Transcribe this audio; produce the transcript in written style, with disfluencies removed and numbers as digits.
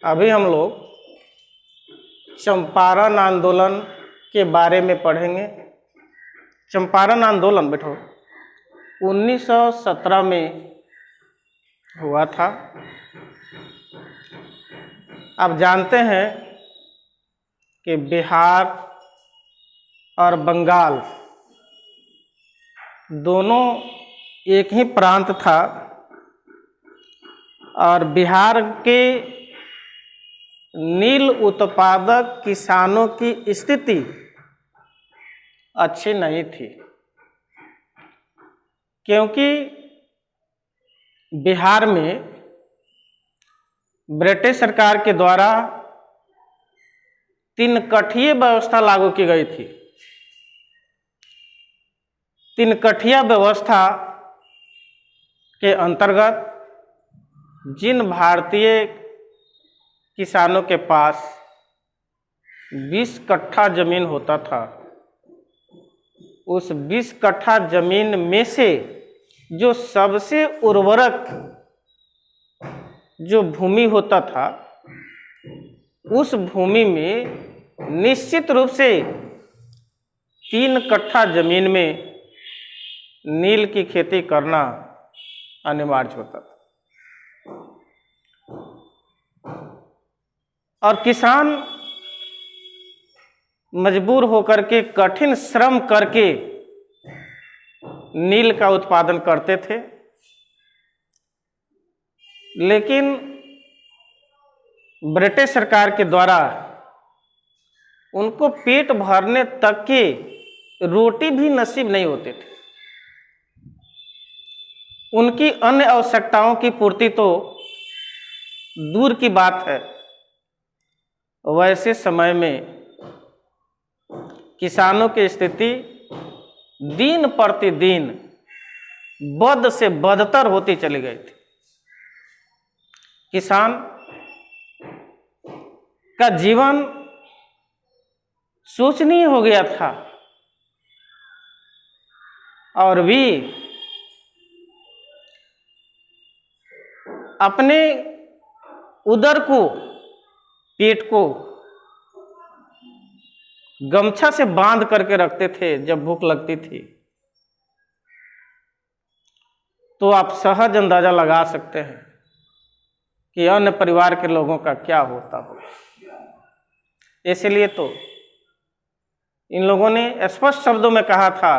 अभी हम लोग चंपारण आंदोलन के बारे में पढ़ेंगे। चंपारण आंदोलन 1917 में हुआ था। आप जानते हैं कि बिहार और बंगाल दोनों एक ही प्रांत था और बिहार के नील उत्पादक किसानों की स्थिति अच्छी नहीं थी, क्योंकि बिहार में ब्रिटिश सरकार के द्वारा 3 कठिया व्यवस्था लागू की गई थी। 3 कठिया व्यवस्था के अंतर्गत जिन भारतीय किसानों के पास 20 कट्ठा जमीन होता था, उस 20 कट्ठा जमीन में से जो सबसे उर्वरक जो भूमि होता था, उस भूमि में निश्चित रूप से 3 कट्ठा जमीन में नील की खेती करना अनिवार्य होता था। और किसान मजबूर होकर के कठिन श्रम करके नील का उत्पादन करते थे, लेकिन ब्रिटिश सरकार के द्वारा उनको पेट भरने तक के रोटी भी नसीब नहीं होते थे। उनकी अन्य आवश्यकताओं की पूर्ति तो दूर की बात है, वैसे समय में किसानों की स्थिति दिन प्रतिदिन बद से बदतर होती चली गई थी। किसान का जीवन शोचनीय हो गया था और भी अपने उदर को, पेट को गमछा से बांध करके रखते थे जब भूख लगती थी। तो आप सहज अंदाजा लगा सकते हैं कि अन्य परिवार के लोगों का क्या होता हो। इसलिए तो इन लोगों ने स्पष्ट शब्दों में कहा था